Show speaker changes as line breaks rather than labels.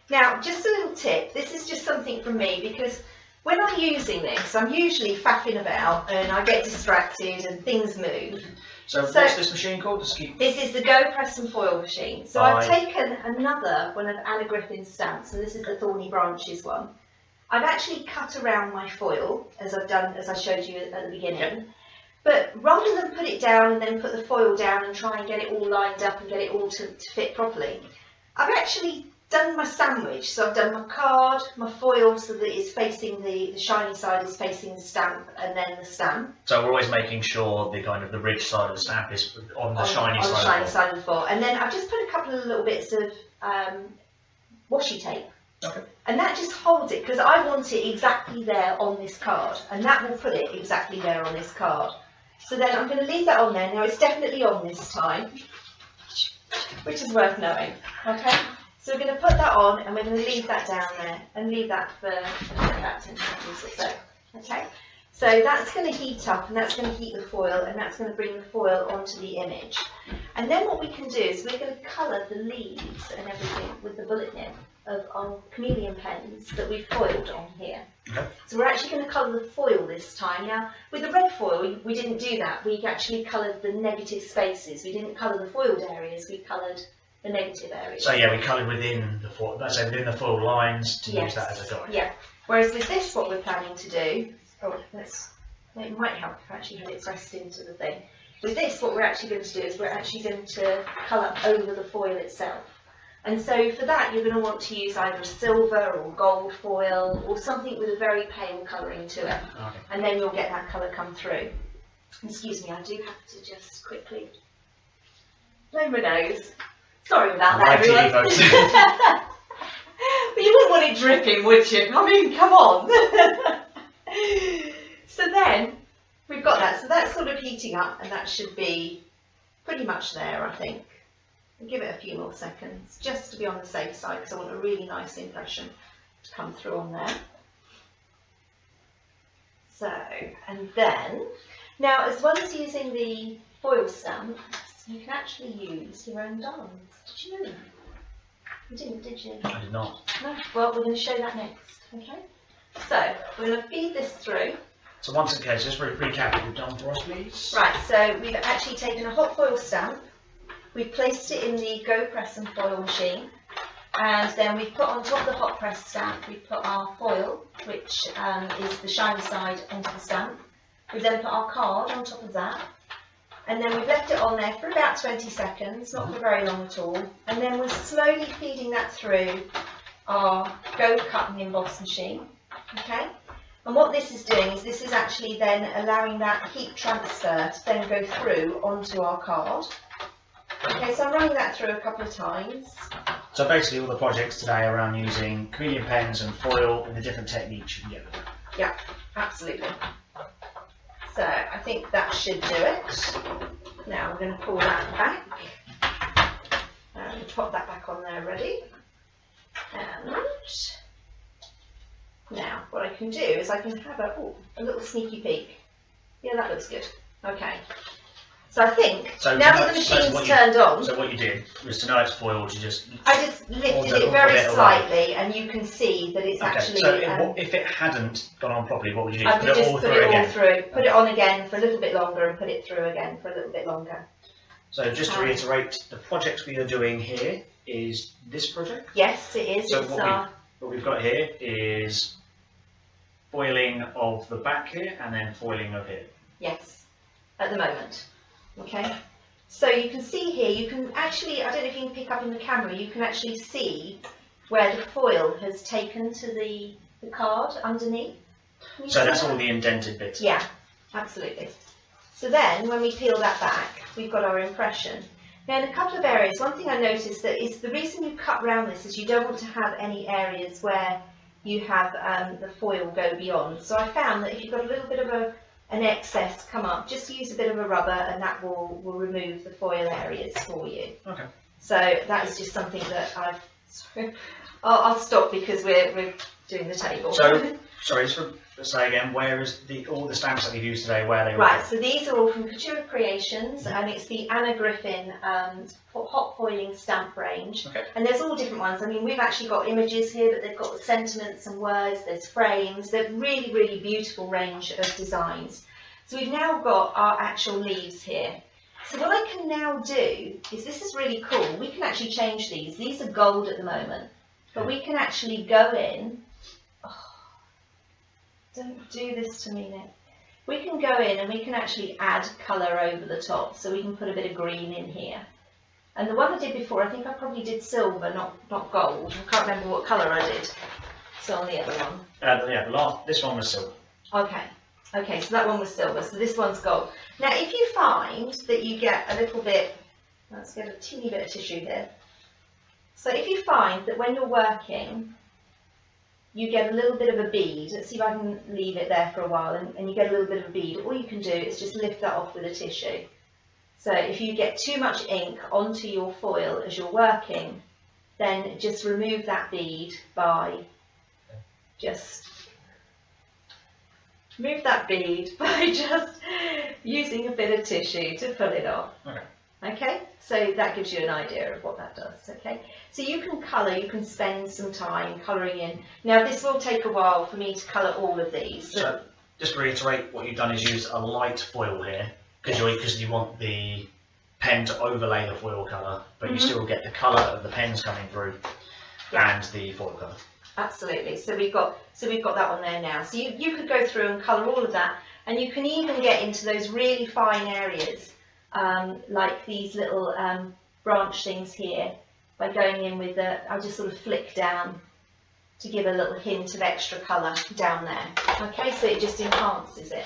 Now, just a little tip, this is just something from me, because when I'm using this, I'm usually faffing about and I get distracted and things move.
So what's this machine called?
This is the Go Press and Foil machine. So I've taken another one of Anna Griffin's stamps, and this is the Thorny Branches one. I've actually cut around my foil, as I showed you at the beginning. Yep. But rather than put it down and then put the foil down and try and get it all lined up and get it all to fit properly, I've actually done my sandwich. So I've done my card, my foil, so that it's facing the shiny side is facing the stamp, and then the stamp.
So we're always making sure the kind of the ridge side of the stamp is on the shiny side
of the foil. And then I've just put a couple of little bits of washi tape.
Okay.
And that just holds it, because I want it exactly there on this card, and that will put it exactly there on this card. So then I'm going to leave that on there. Now it's definitely on this time, which is worth knowing. Okay. So we're going to put that on, and we're going to leave that down there and leave that for about 10 seconds or so. Okay, so that's going to heat up, and that's going to heat the foil, and that's going to bring the foil onto the image. And then what we can do is we're going to colour the leaves and everything with the bullet nib of our Chameleon pens that we've foiled on here.
Okay.
So we're actually going to colour the foil this time. Now, with the red foil, we didn't do that. We actually coloured the negative spaces. We didn't colour the foiled areas. We coloured the negative areas.
So yeah, we coloured within the foil. Let's say within the foil lines to use that as a guide.
Yeah. Whereas with this, what we're planning to do, it might help if I actually had it pressed into the thing. With this, what we're actually going to do is we're actually going to colour over the foil itself. And so for that, you're going to want to use either a silver or gold foil or something with a very pale colouring to it.
Okay.
And then you'll get that colour come through. Excuse me, I do have to just quickly blow my nose. Sorry about that, everyone. But you wouldn't want it dripping, would you? I mean, come on. So then, we've got that. So that's sort of heating up, and that should be pretty much there, I think. I'll give it a few more seconds, just to be on the safe side, because I want a really nice impression to come through on there. So, and then, now as well as using the foil stamp, you can actually use your own dies. Did you know that? You didn't, did you?
I did not.
No? Well, we're going to show that next, okay? So, we're going to feed this through.
So once again, just recap what you've done for us, please.
Right, so we've actually taken a hot foil stamp, we've placed it in the Go Press and Foil machine, and then we've put on top of the hot press stamp, we've put our foil, which is the shiny side, onto the stamp. We've then put our card on top of that, and then we've left it on there for about 20 seconds, not for very long at all, and then we're slowly feeding that through our Go Cut and Emboss machine, okay? And what this is doing is this is actually then allowing that heat transfer to then go through onto our card. Okay, so I'm running that through a couple of times.
So basically all the projects today are around using Chameleon pens and foil and the different techniques you can get with them.
Yeah, absolutely. So I think that should do it. Now we're going to pull that back and pop that back on there ready. And now what I can do is I can have a little sneaky peek. Yeah, that looks good. Okay. So I think, now that the machine's turned on...
So what you did was, to know it's foiled,
I just lifted it very slightly, and you can see that it's actually...
So if it hadn't gone on properly, what would you do?
I would just put it all through. Put it on again for a little bit longer, and put it through again for a little bit longer.
So just to reiterate, the project we are doing here is this project?
Yes, it is.
So what we've got here is foiling of the back here, and then foiling of here.
Yes, at the moment. Okay, so you can see here, you can actually, I don't know if you can pick up in the camera, you can actually see where the foil has taken to the card underneath.
So that's all the indented bits?
Yeah, absolutely. So then, when we peel that back, we've got our impression. Now in a couple of areas, one thing I noticed that is the reason you cut round this is you don't want to have any areas where you have the foil go beyond. So I found that if you've got a little bit of an excess come up, just use a bit of a rubber and that will remove the foil areas for you.
Okay.
So that is just something that I've So I'll stop because we're doing the table.
So, sorry, just to say again, where is all the stamps that we've used today, where are they all
Right,
from?
so these are all from Couture Creations, and it's the Anna Griffin hot foiling stamp range.
Okay.
And there's all different ones. I mean, we've actually got images here, but they've got the sentiments and words, there's frames, they're really, really beautiful range of designs. So we've now got our actual leaves here. So what I can now do is, this is really cool, we can actually change these. These are gold at the moment, but we can actually go in, don't do this to me, Nick. We can go in and we can actually add colour over the top, so we can put a bit of green in here. And the one I did before, I think I probably did silver, not gold. I can't remember what colour I did. So on the other one.
Yeah, this one was silver.
Okay, so that one was silver, so this one's gold. Now if you find that you get a little bit, let's get a teeny bit of tissue here. So if you find that when you're working, you get a little bit of a bead, let's see if I can leave it there for a while, and you get a little bit of a bead, all you can do is just lift that off with a tissue. So if you get too much ink onto your foil as you're working, then just remove that bead by just using a bit of tissue to pull it off. Okay, so that gives you an idea of what that does. Okay, so you can colour, you can spend some time colouring in. Now this will take a while for me to colour all of these.
So just to reiterate, what you've done is use a light foil here, because you want the pen to overlay the foil colour, but you still get the colour of the pens coming through and the foil colour.
Absolutely. So we've got that on there now. So you could go through and colour all of that, and you can even get into those really fine areas, like these little branch things here, by going in with I'll just sort of flick down to give a little hint of extra colour down there. Okay, so it just enhances it.